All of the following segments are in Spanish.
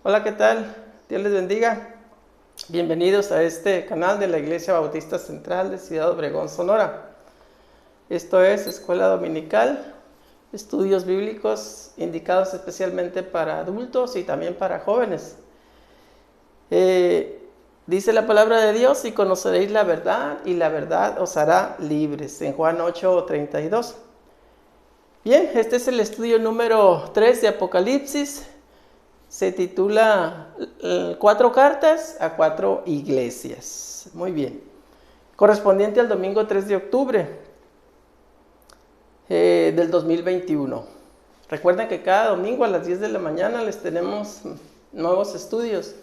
Hola, ¿qué tal? Dios les bendiga. Bienvenidos a este canal de la Iglesia Bautista Central de Ciudad Obregón, Sonora. Esto es Escuela Dominical, estudios bíblicos indicados especialmente para adultos y también para jóvenes. Dice la palabra de Dios: y conoceréis la verdad, y la verdad os hará libres, en Juan 8:32. Bien, este es el estudio número 3 de Apocalipsis. Se titula 4 cartas a 4 iglesias. Muy bien. Correspondiente al domingo 3 de octubre del 2021. Recuerden que cada domingo a las 10 de la mañana les tenemos nuevos estudios.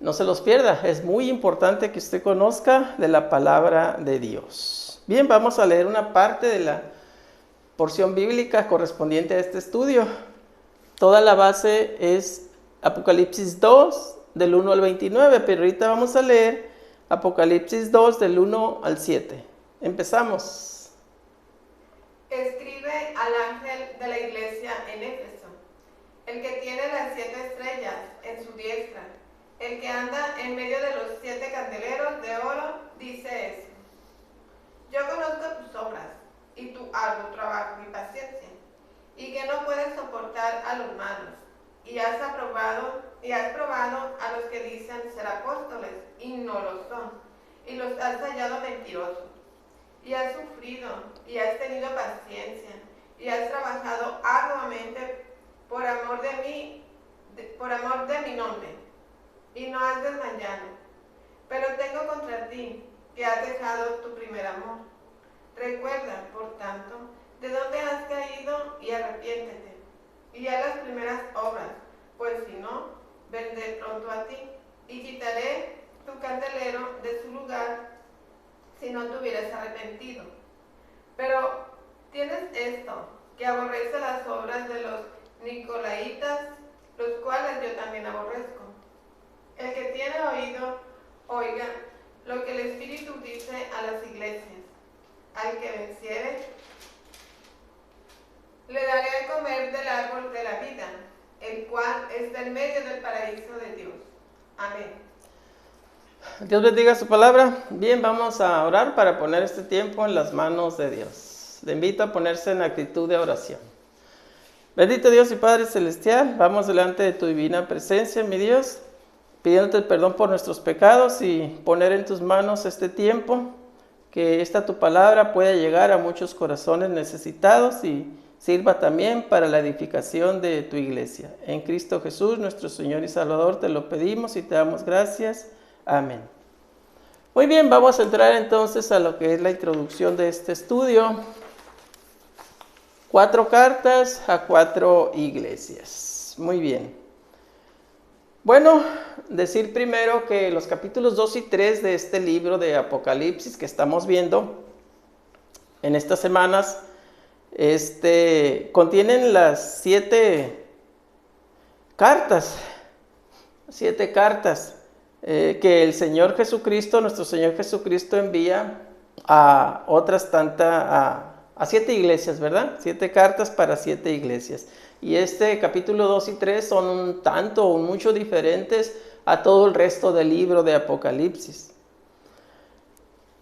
No se los pierda. Es muy importante que usted conozca de la palabra de Dios. Bien, vamos a leer una parte de la porción bíblica correspondiente a este estudio. Toda la base es Apocalipsis 2, del 1 al 29, pero ahorita vamos a leer Apocalipsis 2, del 1 al 7. Empezamos. Escribe al ángel de la iglesia en Éfeso, el que tiene las 7 estrellas en su diestra, el que anda en medio de los 7 candeleros de oro, dice eso: yo conozco tus obras y tu arduo trabajo y paciencia, y que no puedes soportar a los malos, y has probado a los que dicen ser apóstoles y no lo son, y los has hallado mentirosos, y has sufrido y has tenido paciencia y has trabajado arduamente por amor de mi nombre, y no has desmayado. Pero tengo contra ti que has dejado tu primer amor. Recuerda, por tanto, de dónde has caído y arrepiéntete, y haz las primeras obras, pues si no, vendré pronto a ti, y quitaré tu candelero de su lugar si no te hubieras arrepentido. Pero tienes esto, que aborrece las obras de los nicolaitas, los cuales yo también aborrezco. El que tiene oído, oiga lo que el Espíritu dice a las iglesias. Al que venciere, le daré a comer del árbol de la vida, el cual está en medio del paraíso de Dios. Amén. Dios bendiga su palabra. Bien, vamos a orar para poner este tiempo en las manos de Dios. Le invito a ponerse en actitud de oración. Bendito Dios y Padre Celestial, vamos delante de tu divina presencia, mi Dios, pidiéndote el perdón por nuestros pecados y poner en tus manos este tiempo, que esta tu palabra pueda llegar a muchos corazones necesitados y sirva también para la edificación de tu iglesia. En Cristo Jesús, nuestro Señor y Salvador, te lo pedimos y te damos gracias. Amén. Muy bien, vamos a entrar entonces a lo que es la introducción de este estudio. 4 cartas a 4 iglesias. Muy bien. Bueno, decir primero que los capítulos 2 y 3 de este libro de Apocalipsis que estamos viendo en estas semanas, contienen las 7 cartas, que el Señor Jesucristo, nuestro Señor Jesucristo, envía a otras tantas, a 7 iglesias, ¿verdad? 7 cartas para 7 iglesias. Y este capítulo 2 y 3 son un tanto o mucho diferentes a todo el resto del libro de Apocalipsis.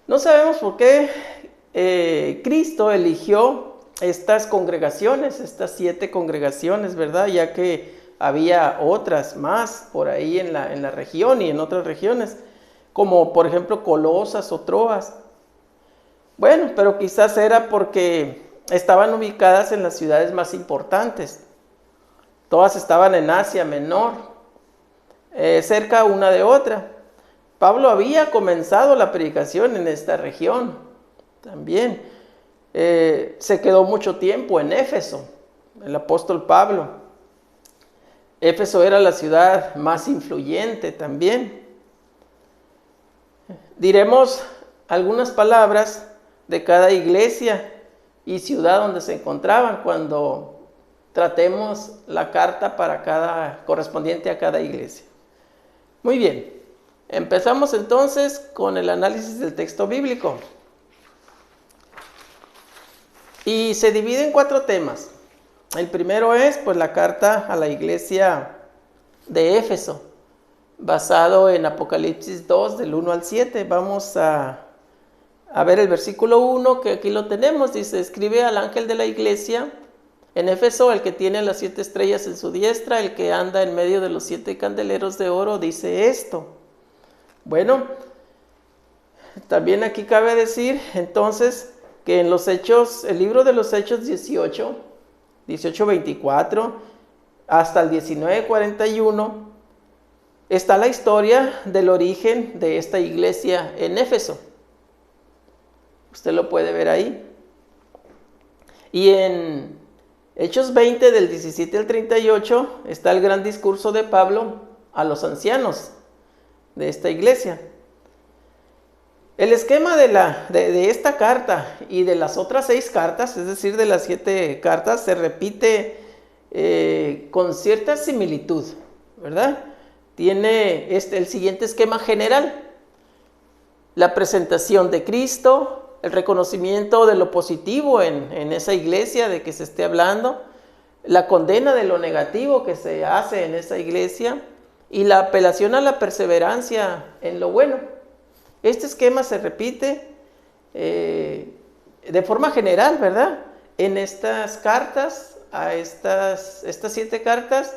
No sabemos por qué Cristo eligió estas congregaciones, estas 7 congregaciones, ¿verdad? Ya que había otras más por ahí en la región y en otras regiones, como por ejemplo Colosas o Troas. Bueno, pero quizás era porque estaban ubicadas en las ciudades más importantes. Todas estaban en Asia Menor, cerca una de otra. Pablo había comenzado la predicación en esta región también. Se quedó mucho tiempo en Éfeso, el apóstol Pablo. Éfeso era la ciudad más influyente también. Diremos algunas palabras de cada iglesia y ciudad donde se encontraban cuando tratemos la carta correspondiente a cada iglesia. Muy bien, empezamos entonces con el análisis del texto bíblico. Y se divide en 4 temas. El primero es pues la carta a la iglesia de Éfeso, basado en Apocalipsis 2, del 1 al 7. Vamos a ver el versículo 1, que aquí lo tenemos. Dice: escribe al ángel de la iglesia en Éfeso, el que tiene las 7 estrellas en su diestra, el que anda en medio de los 7 candeleros de oro, dice esto. Bueno, también aquí cabe decir entonces que en los Hechos, el libro de los Hechos 18:24 hasta el 19:41, está la historia del origen de esta iglesia en Éfeso. Usted lo puede ver ahí. Y en Hechos 20, del 17 al 38, está el gran discurso de Pablo a los ancianos de esta iglesia. El esquema de esta carta y de las otras 6 cartas, es decir, de las 7 cartas, se repite con cierta similitud, ¿verdad? Tiene el siguiente esquema general: la presentación de Cristo, el reconocimiento de lo positivo en esa iglesia de que se esté hablando, la condena de lo negativo que se hace en esa iglesia y la apelación a la perseverancia en lo bueno. Este esquema se repite de forma general, ¿verdad? En estas cartas, estas 7 cartas,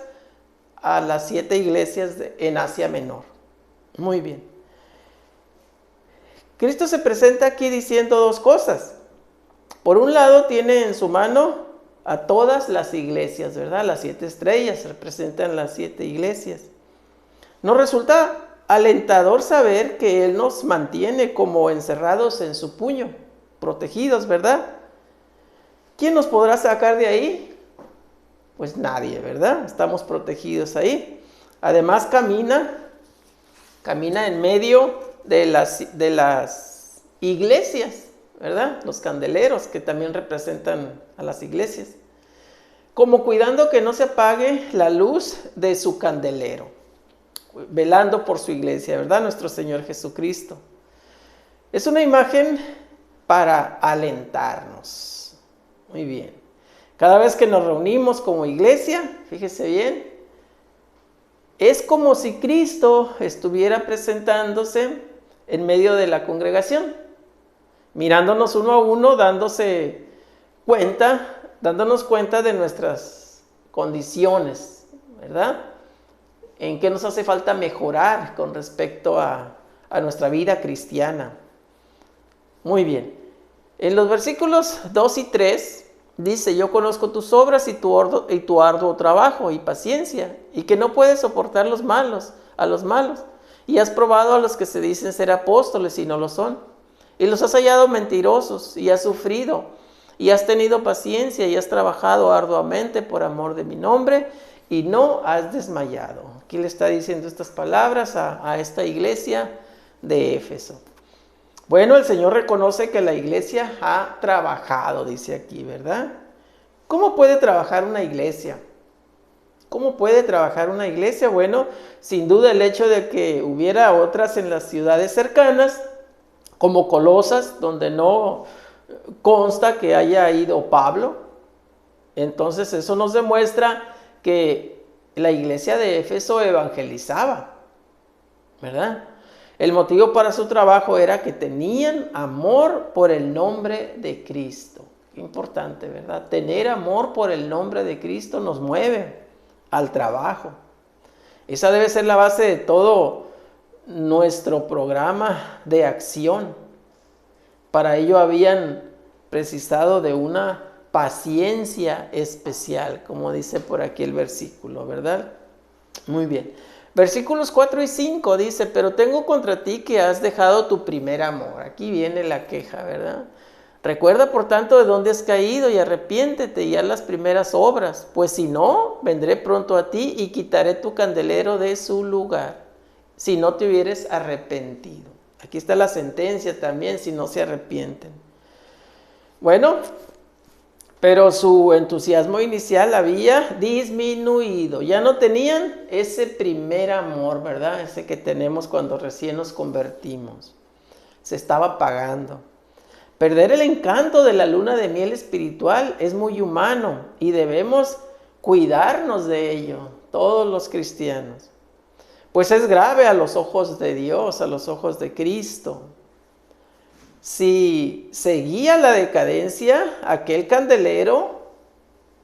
a las 7 iglesias en Asia Menor. Muy bien. Cristo se presenta aquí diciendo 2 cosas. Por un lado, tiene en su mano a todas las iglesias, ¿verdad? Las 7 estrellas representan las 7 iglesias. Nos resulta alentador saber que Él nos mantiene como encerrados en su puño, protegidos, ¿verdad? ¿Quién nos podrá sacar de ahí? Pues nadie, ¿verdad? Estamos protegidos ahí. Además, camina en medio de las iglesias, ¿verdad? Los candeleros, que también representan a las iglesias, como cuidando que no se apague la luz de su candelero, velando por su iglesia, ¿verdad? Nuestro Señor Jesucristo. Es una imagen para alentarnos. Muy bien. Cada vez que nos reunimos como iglesia, fíjese bien, es como si Cristo estuviera presentándose en medio de la congregación, mirándonos uno a uno, dándonos cuenta de nuestras condiciones, ¿verdad? En qué nos hace falta mejorar con respecto a nuestra vida cristiana. Muy bien. En los versículos 2 y 3 dice: yo conozco tus obras y tu arduo trabajo y paciencia, y que no puedes soportar a los malos, y has probado a los que se dicen ser apóstoles y no lo son, y los has hallado mentirosos, y has sufrido, y has tenido paciencia, y has trabajado arduamente por amor de mi nombre, y no has desmayado. Aquí le está diciendo estas palabras a esta iglesia de Éfeso. Bueno, el Señor reconoce que la iglesia ha trabajado, dice aquí, ¿verdad? ¿Cómo puede trabajar una iglesia? ¿Cómo puede trabajar una iglesia? Bueno, sin duda el hecho de que hubiera otras en las ciudades cercanas, como Colosas, donde no consta que haya ido Pablo. Entonces eso nos demuestra que la iglesia de Éfeso evangelizaba, ¿verdad? El motivo para su trabajo era que tenían amor por el nombre de Cristo. Qué importante, ¿verdad? Tener amor por el nombre de Cristo nos mueve al trabajo. Esa debe ser la base de todo nuestro programa de acción. Para ello habían precisado de una paciencia especial, como dice por aquí el versículo, ¿verdad? Muy bien. Versículos 4 y 5 dice: pero tengo contra ti que has dejado tu primer amor. Aquí viene la queja, ¿verdad? Recuerda por tanto de dónde has caído y arrepiéntete y haz las primeras obras, pues si no, vendré pronto a ti y quitaré tu candelero de su lugar, si no te hubieres arrepentido. Aquí está la sentencia también, si no se arrepienten. Bueno, pero su entusiasmo inicial había disminuido. Ya no tenían ese primer amor, ¿verdad? Ese que tenemos cuando recién nos convertimos. Se estaba apagando. Perder el encanto de la luna de miel espiritual es muy humano y debemos cuidarnos de ello, todos los cristianos. Pues es grave a los ojos de Dios, a los ojos de Cristo. Si seguía la decadencia, aquel candelero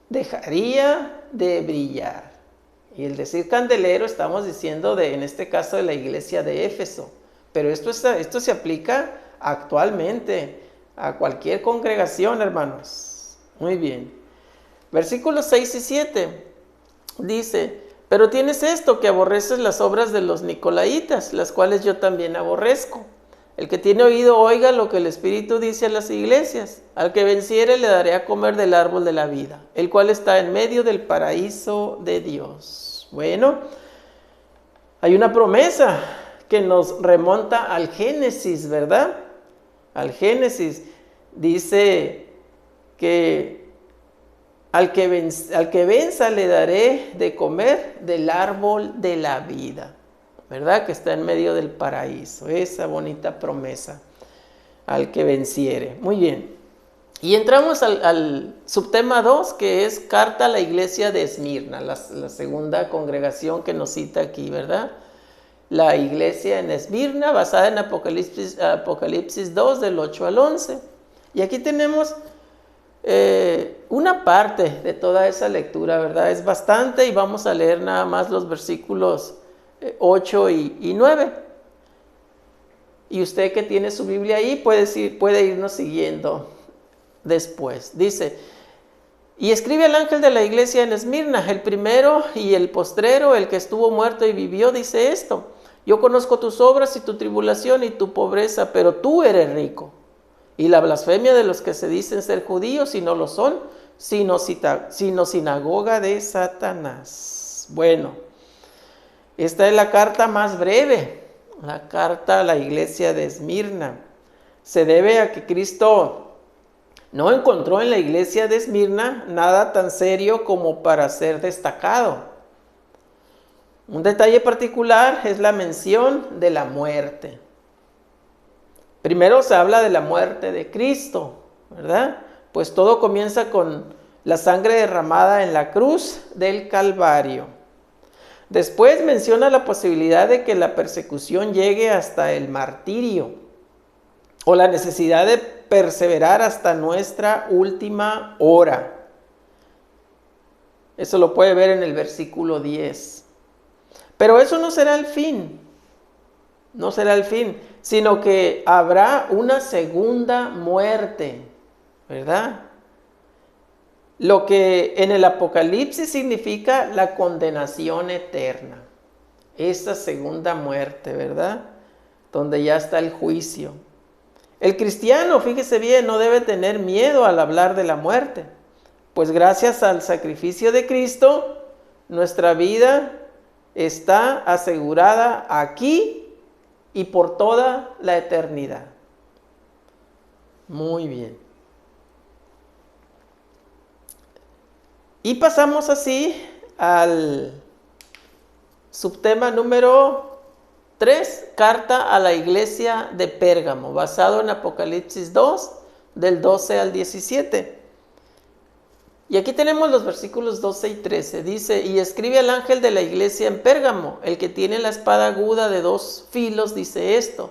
dejaría de brillar. Y el decir candelero estamos diciendo en este caso de la iglesia de Éfeso. Pero esto se aplica actualmente a cualquier congregación, hermanos. Muy bien. Versículos 6 y 7 dice: pero tienes esto, que aborreces las obras de los nicolaítas, las cuales yo también aborrezco. El que tiene oído oiga lo que el Espíritu dice a las iglesias. Al que venciere le daré a comer del árbol de la vida, el cual está en medio del paraíso de Dios. Bueno, hay una promesa que nos remonta al Génesis, ¿verdad? Al Génesis dice que al que venza le daré de comer del árbol de la vida, ¿verdad? Que está en medio del paraíso, esa bonita promesa, al que venciere. Muy bien. Y entramos al subtema 2, que es carta a la iglesia de Esmirna, la segunda congregación que nos cita aquí, ¿verdad? La iglesia en Esmirna, basada en Apocalipsis 2, del 8 al 11. Y aquí tenemos una parte de toda esa lectura, ¿verdad? Es bastante, y vamos a leer nada más los versículos 8 y 9. Y usted que tiene su Biblia ahí puede irnos siguiendo después. Dice: y escribe al ángel de la iglesia en Esmirna, el primero y el postrero, el que estuvo muerto y vivió, dice esto: yo conozco tus obras y tu tribulación y tu pobreza, pero tú eres rico. Y la blasfemia de los que se dicen ser judíos y no lo son, sino sinagoga de Satanás. Bueno, esta es la carta más breve, la carta a la iglesia de Esmirna. Se debe a que Cristo no encontró en la iglesia de Esmirna nada tan serio como para ser destacado. Un detalle particular es la mención de la muerte. Primero se habla de la muerte de Cristo, ¿verdad? Pues todo comienza con la sangre derramada en la cruz del Calvario. Después menciona la posibilidad de que la persecución llegue hasta el martirio, o la necesidad de perseverar hasta nuestra última hora. Eso lo puede ver en el versículo 10. Pero eso no será el fin. No será el fin, sino que habrá una segunda muerte, ¿verdad? Lo que en el Apocalipsis significa la condenación eterna. Esa segunda muerte, ¿verdad? Donde ya está el juicio. El cristiano, fíjese bien, no debe tener miedo al hablar de la muerte, pues gracias al sacrificio de Cristo, nuestra vida está asegurada aquí y por toda la eternidad. Muy bien. Y pasamos así al subtema número 3, carta a la iglesia de Pérgamo, basado en Apocalipsis 2, del 12 al 17. Y aquí tenemos los versículos 12 y 13. Dice: y escribe al ángel de la iglesia en Pérgamo, el que tiene la espada aguda de 2 filos, dice esto: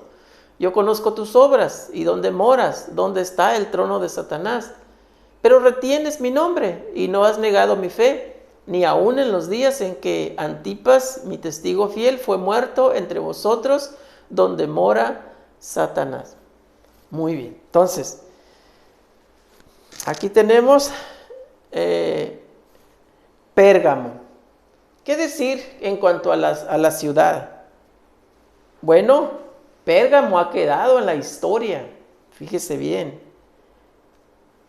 yo conozco tus obras y dónde moras, dónde está el trono de Satanás. Pero retienes mi nombre y no has negado mi fe, ni aun en los días en que Antipas, mi testigo fiel, fue muerto entre vosotros, donde mora Satanás. Muy bien. Entonces, aquí tenemos Pérgamo. ¿Qué decir en cuanto a la ciudad? Bueno, Pérgamo ha quedado en la historia, fíjese bien,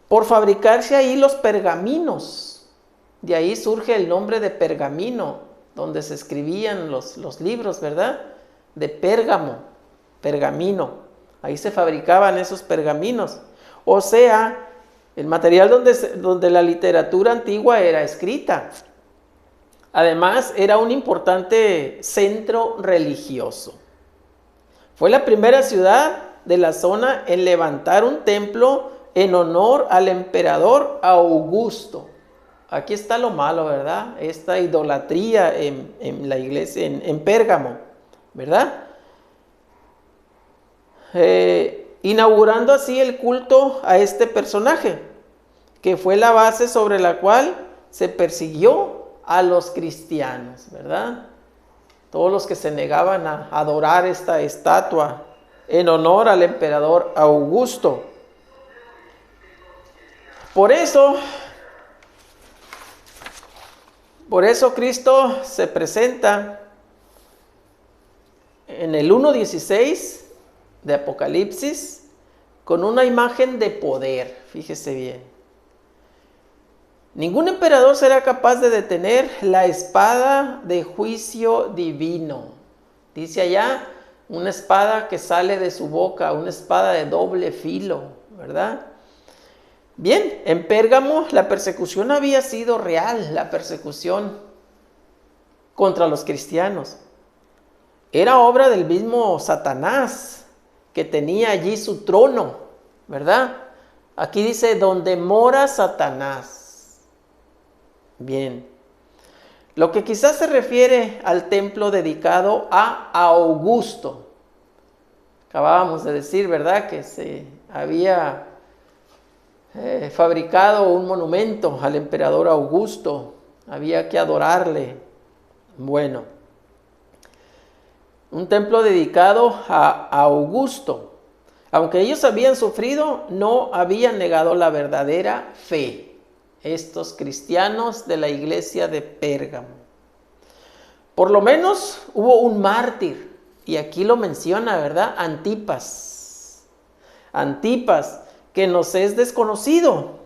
por fabricarse ahí los pergaminos. De ahí surge el nombre de Pergamino, donde se escribían los libros, ¿verdad? De Pérgamo, pergamino. Ahí se fabricaban esos pergaminos. O sea, el material donde la literatura antigua era escrita. Además, era un importante centro religioso. Fue la primera ciudad de la zona en levantar un templo en honor al emperador Augusto. aquí está lo malo, ¿verdad? Esta idolatría en la iglesia, en Pérgamo, ¿verdad? Inaugurando así el culto a este personaje, que fue la base sobre la cual se persiguió a los cristianos, ¿verdad? Todos los que se negaban a adorar esta estatua en honor al emperador Augusto. Por eso Cristo se presenta en el 1:16 de Apocalipsis con una imagen de poder. Fíjese bien. Ningún emperador será capaz de detener la espada de juicio divino. Dice allá, una espada que sale de su boca, una espada de doble filo, ¿verdad? Bien, en Pérgamo la persecución había sido real, la persecución contra los cristianos. Era obra del mismo Satanás, que tenía allí su trono, ¿verdad? Aquí dice, donde mora Satanás. Bien, lo que quizás se refiere al templo dedicado a Augusto. Acabábamos de decir, ¿verdad?, que se había fabricado un monumento al emperador Augusto. Había que adorarle. Bueno, un templo dedicado a Augusto. Aunque ellos habían sufrido, no habían negado la verdadera fe. Estos cristianos de la iglesia de Pérgamo. Por lo menos hubo un mártir, y aquí lo menciona, ¿verdad? Antipas, que nos es desconocido,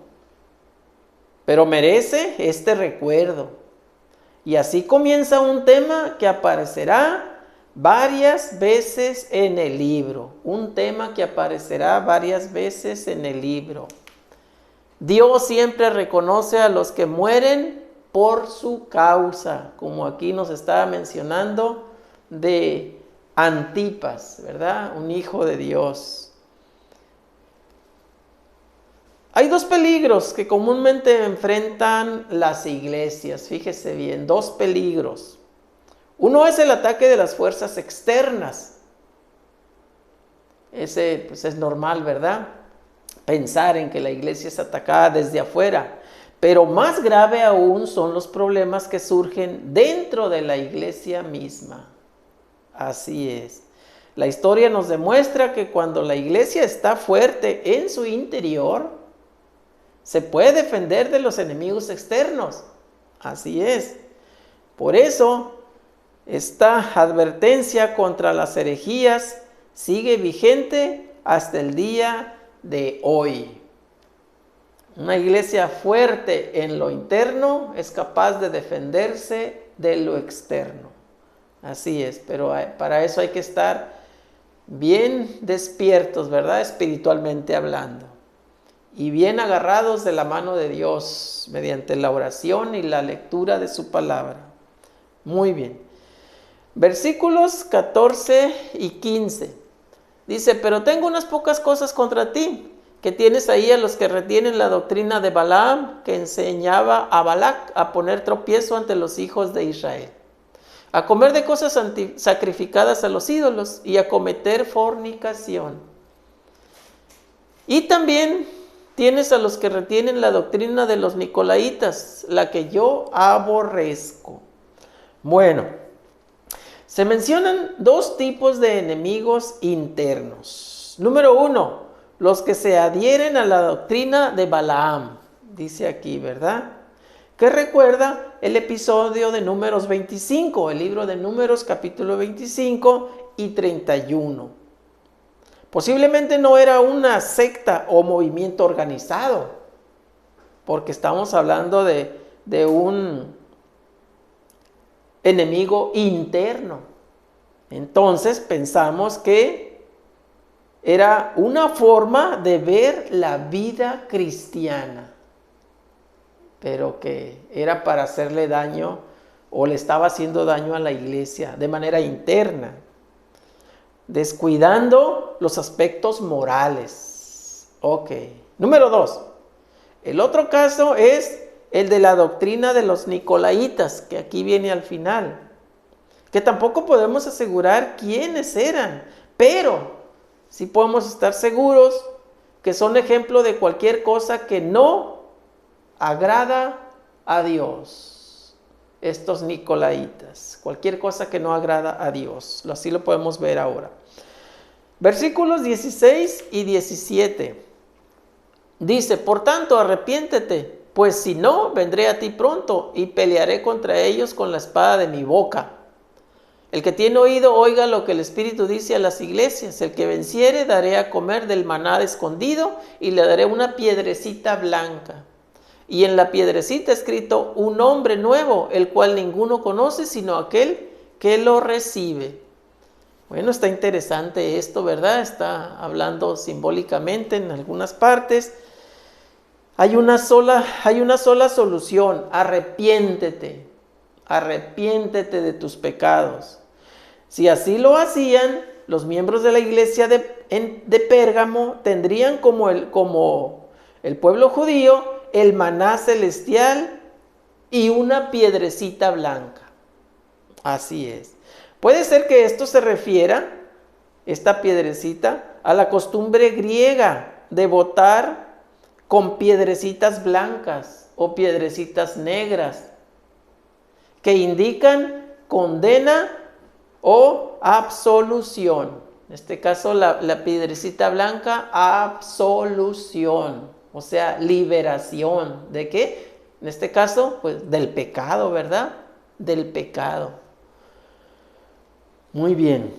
pero merece este recuerdo. Y así comienza un tema que aparecerá varias veces en el libro. Dios siempre reconoce a los que mueren por su causa, como aquí nos estaba mencionando de Antipas, ¿verdad? Un hijo de Dios. Hay dos peligros que comúnmente enfrentan las iglesias, fíjese bien, dos peligros. Uno es el ataque de las fuerzas externas. Ese pues es normal, ¿verdad? Pensar en que la iglesia es atacada desde afuera, pero más grave aún son los problemas que surgen dentro de la iglesia misma. Así es. La historia nos demuestra que cuando la iglesia está fuerte en su interior, se puede defender de los enemigos externos. Así es. Por eso, esta advertencia contra las herejías sigue vigente hasta el día de hoy. Una iglesia fuerte en lo interno es capaz de defenderse de lo externo. Así es, pero para eso hay que estar bien despiertos, ¿verdad? Espiritualmente hablando. Y bien agarrados de la mano de Dios mediante la oración y la lectura de su palabra. Muy bien. Versículos 14 y 15. Dice, pero tengo unas pocas cosas contra ti, que tienes ahí a los que retienen la doctrina de Balaam, que enseñaba a Balac a poner tropiezo ante los hijos de Israel, a comer de cosas sacrificadas a los ídolos y a cometer fornicación. Y también tienes a los que retienen la doctrina de los nicolaitas, la que yo aborrezco. Bueno, se mencionan dos tipos de enemigos internos. Número 1, los que se adhieren a la doctrina de Balaam, dice aquí, ¿verdad? Que recuerda el episodio de Números 25, el libro de Números capítulo 25 y 31. Posiblemente no era una secta o movimiento organizado, porque estamos hablando de un enemigo interno. Entonces pensamos que era una forma de ver la vida cristiana, pero que era para hacerle daño o le estaba haciendo daño a la iglesia de manera interna, descuidando los aspectos morales. Ok. Número 2. El otro caso es el de la doctrina de los Nicolaitas, que aquí viene al final, que tampoco podemos asegurar quiénes eran, pero sí podemos estar seguros que son ejemplo de cualquier cosa que no agrada a Dios. Estos Nicolaitas, cualquier cosa que no agrada a Dios, así lo podemos ver ahora. Versículos 16 y 17. Dice, por tanto, arrepiéntete, pues si no, vendré a ti pronto y pelearé contra ellos con la espada de mi boca. El que tiene oído, oiga lo que el Espíritu dice a las iglesias. El que venciere, daré a comer del maná escondido y le daré una piedrecita blanca. Y en la piedrecita escrito un nombre nuevo, el cual ninguno conoce sino aquel que lo recibe. Bueno, está interesante esto, ¿verdad? Está hablando simbólicamente en algunas partes. Hay una sola solución: arrepiéntete. Arrepiéntete de tus pecados. Si así lo hacían, los miembros de la iglesia de Pérgamo tendrían como el pueblo judío el maná celestial y una piedrecita blanca. Así es. Puede ser que esto se refiera, esta piedrecita, a la costumbre griega de votar con piedrecitas blancas o piedrecitas negras, que indican condena o absolución. En este caso, la piedrecita blanca, absolución, o sea, liberación. ¿De qué? En este caso, pues del pecado, ¿verdad? Del pecado. Muy bien.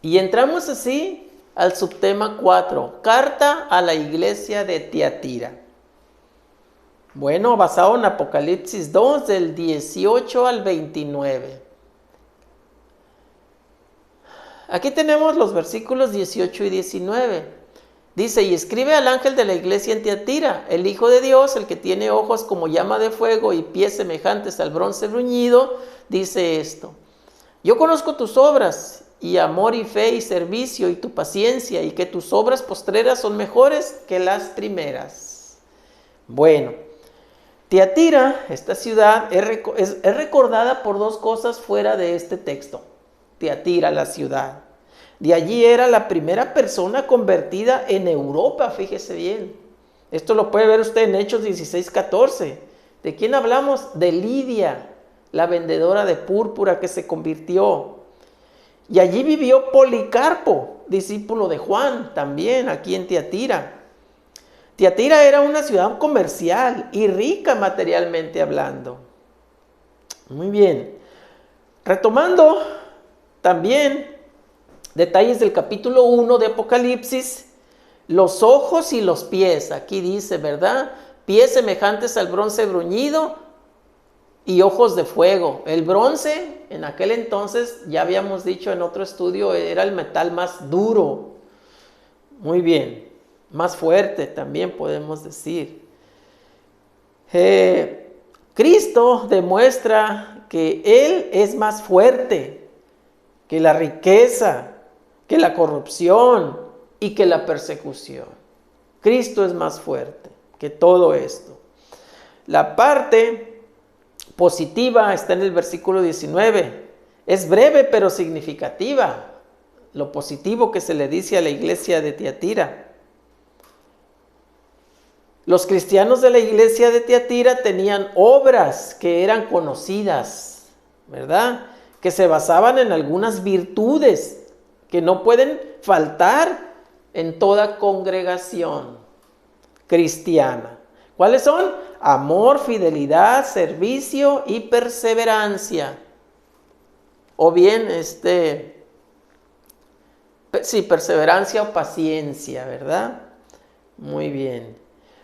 Y entramos así al subtema 4, carta a la iglesia de Tiatira. Bueno, basado en Apocalipsis 2, del 18 al 29. Aquí tenemos los versículos 18 y 19. Dice, y escribe al ángel de la iglesia en Tiatira, el Hijo de Dios, el que tiene ojos como llama de fuego y pies semejantes al bronce bruñido, dice esto. Yo conozco tus obras, y amor y fe y servicio y tu paciencia, y que tus obras postreras son mejores que las primeras. Bueno, Tiatira, esta ciudad, es recordada por dos cosas fuera de este texto. Tiatira, la ciudad. De allí era la primera persona convertida en Europa, fíjese bien. Esto lo puede ver usted en Hechos 16:14. ¿De quién hablamos? De Lidia, la vendedora de púrpura que se convirtió. Y allí vivió Policarpo, discípulo de Juan, también aquí en Tiatira. Tiatira era una ciudad comercial y rica materialmente hablando. Muy bien. Retomando también detalles del capítulo 1 de Apocalipsis, los ojos y los pies, aquí dice, ¿verdad? Pies semejantes al bronce bruñido y ojos de fuego. El bronce, en aquel entonces, ya habíamos dicho en otro estudio, era el metal más duro. Muy bien, más fuerte también podemos decir. Cristo demuestra que Él es más fuerte que la riqueza, que la corrupción y que la persecución. Cristo es más fuerte que todo esto. La parte positiva está en el versículo 19. Es breve pero significativa. Lo positivo que se le dice a la iglesia de Tiatira. Los cristianos de la iglesia de Tiatira tenían obras que eran conocidas, ¿verdad? Que se basaban en algunas virtudes que no pueden faltar en toda congregación cristiana. ¿Cuáles son? Amor, fidelidad, servicio y perseverancia. O bien, perseverancia o paciencia, ¿verdad? Muy bien.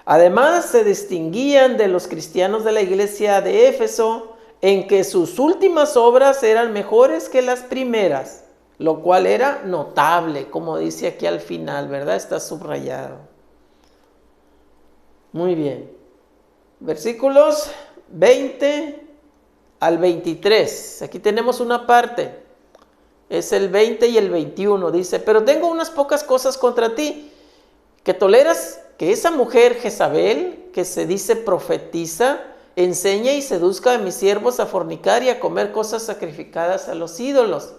Además, se distinguían de los cristianos de la iglesia de Éfeso en que sus últimas obras eran mejores que las primeras, lo cual era notable, como dice aquí al final, ¿verdad? Está subrayado. Muy bien. Versículos 20 al 23. Aquí tenemos una parte. Es el 20 y el 21. Dice, pero tengo unas pocas cosas contra ti, que toleras que esa mujer Jezabel, que se dice profetiza, enseña y seduzca a mis siervos a fornicar y a comer cosas sacrificadas a los ídolos.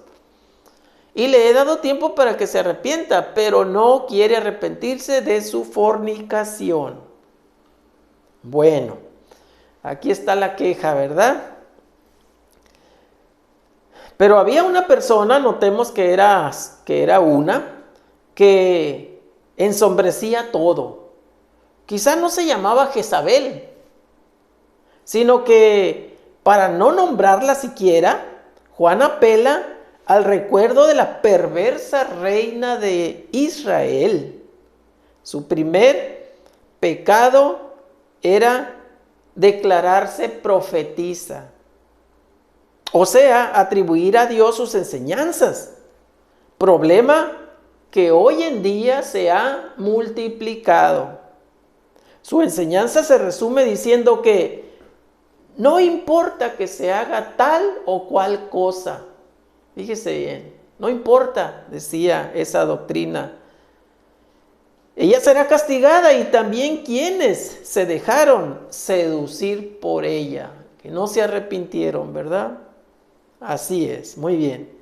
Y le he dado tiempo para que se arrepienta, pero no quiere arrepentirse de su fornicación. Bueno, aquí está la queja, ¿verdad? Pero había una persona, notemos que era una, que ensombrecía todo. Quizá no se llamaba Jezabel, sino que para no nombrarla siquiera, Juan apela al recuerdo de la perversa reina de Israel. Su primer pecado era declararse profetisa, o sea, atribuir a Dios sus enseñanzas. Problema que hoy en día se ha multiplicado. Su enseñanza se resume diciendo que no importa que se haga tal o cual cosa. Fíjese bien, no importa, decía esa doctrina. Ella será castigada y también quienes se dejaron seducir por ella, que no se arrepintieron, ¿verdad? Así es, muy bien.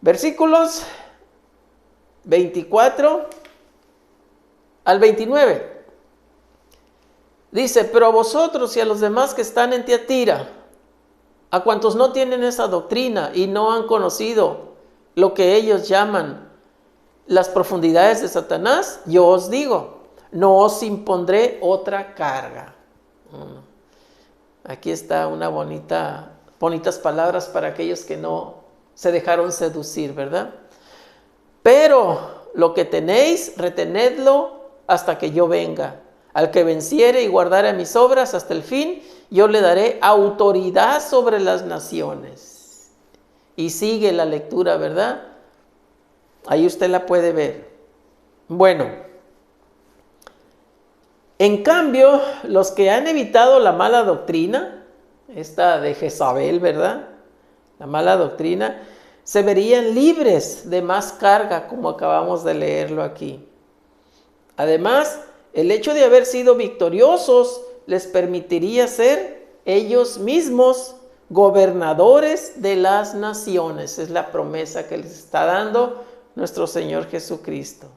Versículos 24 al 29. Dice, pero a vosotros y a los demás que están en Tiatira, a cuantos no tienen esa doctrina y no han conocido lo que ellos llaman las profundidades de Satanás, yo os digo, no os impondré otra carga. Aquí está una bonitas palabras para aquellos que no se dejaron seducir, ¿verdad? Pero lo que tenéis, retenedlo hasta que yo venga. Al que venciere y guardare mis obras hasta el fin, yo le daré autoridad sobre las naciones. Y sigue la lectura, ¿verdad? Ahí usted la puede ver. Bueno, en cambio, los que han evitado la mala doctrina, esta de Jezabel, ¿verdad? La mala doctrina, se verían libres de más carga, como acabamos de leerlo aquí. Además, el hecho de haber sido victoriosos les permitiría ser ellos mismos gobernadores de las naciones. Es la promesa que les está dando nuestro Señor Jesucristo.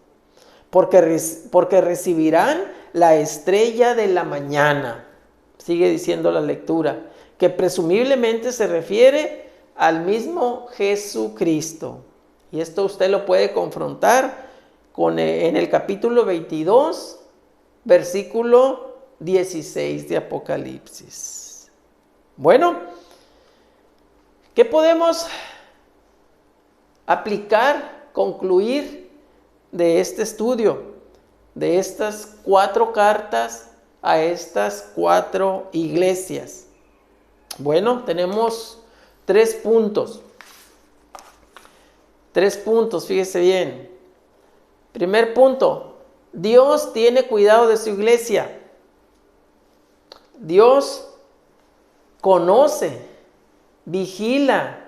Porque recibirán la estrella de la mañana. Sigue diciendo la lectura, que presumiblemente se refiere al mismo Jesucristo. Y esto usted lo puede confrontar en el capítulo 22, versículo 16 de Apocalipsis. Bueno, ¿qué podemos aplicar, concluir de este estudio, de estas 4 cartas a estas 4 iglesias? Bueno, tenemos 3 puntos. 3 puntos, fíjese bien. Primer punto, Dios tiene cuidado de su iglesia. Dios conoce, vigila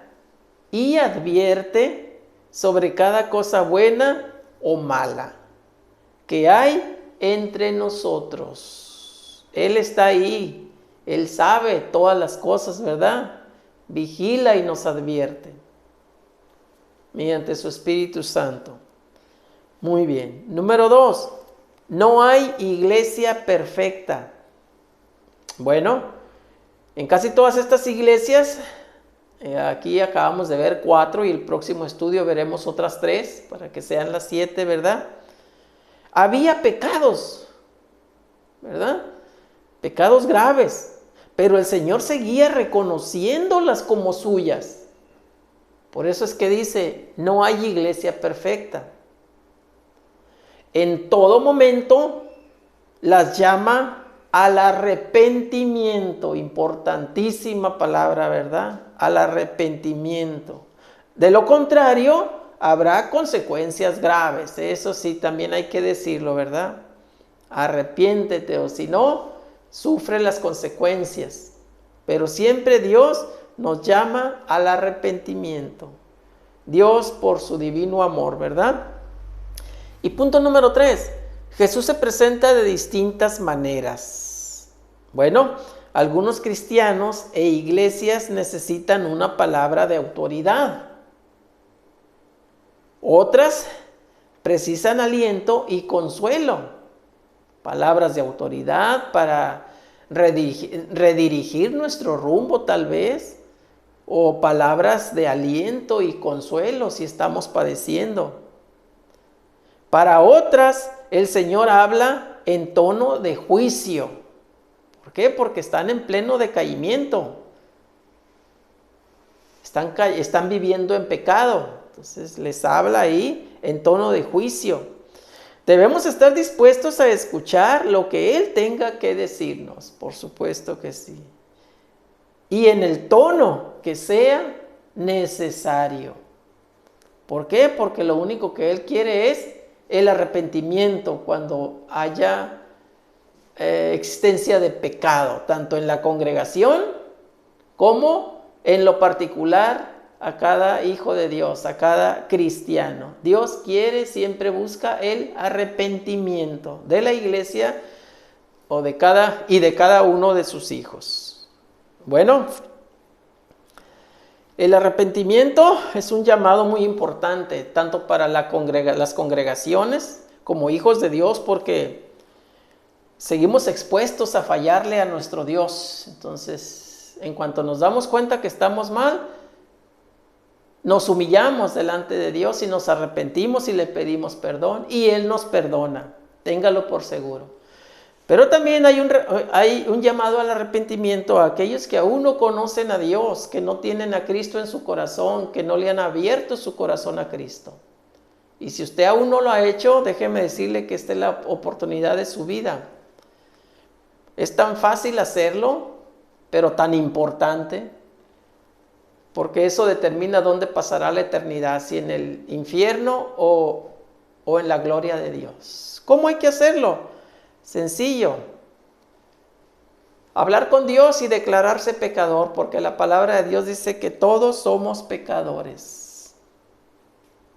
y advierte sobre cada cosa buena o mala que hay entre nosotros. Él está ahí, Él sabe todas las cosas, ¿verdad? Vigila y nos advierte mediante su Espíritu Santo. Muy bien. Número 2, no hay iglesia perfecta. Bueno, en casi todas estas iglesias, aquí acabamos de ver 4 y el próximo estudio veremos otras 3 para que sean las 7, ¿verdad? Había pecados, ¿verdad? Pecados graves, pero el Señor seguía reconociéndolas como suyas. Por eso es que dice, no hay iglesia perfecta. En todo momento las llama al arrepentimiento. Importantísima palabra, ¿verdad? Al arrepentimiento. De lo contrario, habrá consecuencias graves. Eso sí, también hay que decirlo, ¿verdad? Arrepiéntete, o si no, sufre las consecuencias. Pero siempre Dios nos llama al arrepentimiento. Dios por su divino amor, ¿verdad? Y punto número 3, Jesús se presenta de distintas maneras. Bueno, algunos cristianos e iglesias necesitan una palabra de autoridad. Otras precisan aliento y consuelo. Palabras de autoridad para redirigir nuestro rumbo tal vez. O palabras de aliento y consuelo si estamos padeciendo. Para otras, el Señor habla en tono de juicio. ¿Por qué? Porque están en pleno decaimiento. Están viviendo en pecado. Entonces les habla ahí en tono de juicio. Debemos estar dispuestos a escuchar lo que Él tenga que decirnos. Por supuesto que sí. Y en el tono que sea necesario. ¿Por qué? Porque lo único que Él quiere es el arrepentimiento cuando haya existencia de pecado, tanto en la congregación como en lo particular a cada hijo de Dios, a cada cristiano. Dios quiere, siempre busca el arrepentimiento de la iglesia o de cada uno de sus hijos. Bueno, el arrepentimiento es un llamado muy importante, tanto para las congregaciones como hijos de Dios, porque seguimos expuestos a fallarle a nuestro Dios. Entonces, en cuanto nos damos cuenta que estamos mal, nos humillamos delante de Dios y nos arrepentimos y le pedimos perdón, y Él nos perdona, téngalo por seguro. Pero también hay un llamado al arrepentimiento a aquellos que aún no conocen a Dios, que no tienen a Cristo en su corazón, que no le han abierto su corazón a Cristo. Y si usted aún no lo ha hecho, déjeme decirle que esta es la oportunidad de su vida. Es tan fácil hacerlo, pero tan importante, porque eso determina dónde pasará la eternidad, si en el infierno o en la gloria de Dios. ¿Cómo hay que hacerlo? Sencillo. Hablar con Dios y declararse pecador, porque la palabra de Dios dice que todos somos pecadores.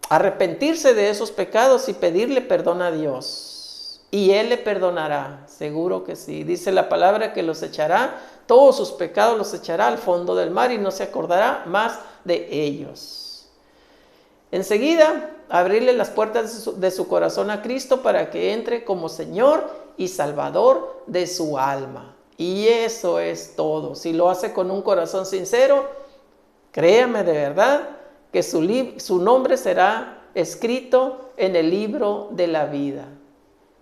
Arrepentirse de esos pecados y pedirle perdón a Dios. Y Él le perdonará, seguro que sí. Dice la palabra que los echará, todos sus pecados los echará al fondo del mar y no se acordará más de ellos. Enseguida, abrirle las puertas de su corazón a Cristo para que entre como Señor y Salvador de su alma. Y eso es todo. Si lo hace con un corazón sincero, créame de verdad que su nombre será escrito en el libro de la vida.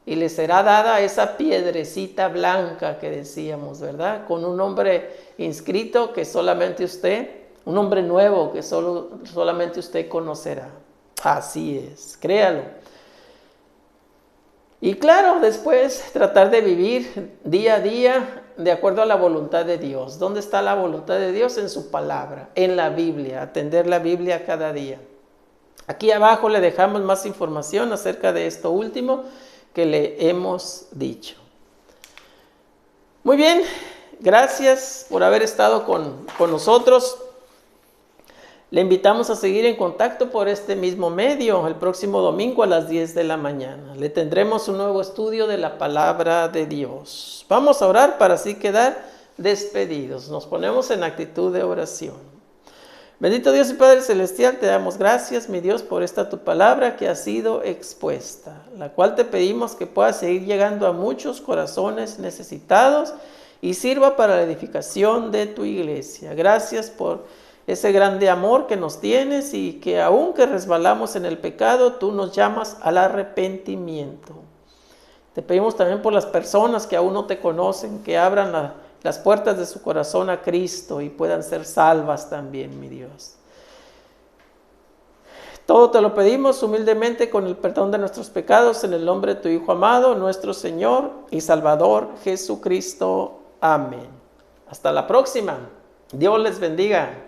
Y le será dada esa piedrecita blanca que decíamos, ¿verdad? Con un nombre inscrito que solamente usted, un nombre nuevo que solamente usted conocerá. Así es, créalo. Y claro, después tratar de vivir día a día de acuerdo a la voluntad de Dios. ¿Dónde está la voluntad de Dios? En su palabra, en la Biblia, atender la Biblia cada día. Aquí abajo le dejamos más información acerca de esto último que le hemos dicho. Muy bien, gracias por haber estado con nosotros. Le invitamos a seguir en contacto por este mismo medio el próximo domingo a las 10 de la mañana. Le tendremos un nuevo estudio de la palabra de Dios. Vamos a orar para así quedar despedidos. Nos ponemos en actitud de oración. Bendito Dios y Padre Celestial, te damos gracias, mi Dios, por esta tu palabra que ha sido expuesta, la cual te pedimos que pueda seguir llegando a muchos corazones necesitados y sirva para la edificación de tu iglesia. Gracias por ese grande amor que nos tienes y que aunque resbalamos en el pecado, tú nos llamas al arrepentimiento. Te pedimos también por las personas que aún no te conocen, que abran las puertas de su corazón a Cristo y puedan ser salvas también, mi Dios. Todo te lo pedimos humildemente con el perdón de nuestros pecados en el nombre de tu Hijo amado, nuestro Señor y Salvador Jesucristo. Amén. Hasta la próxima. Dios les bendiga.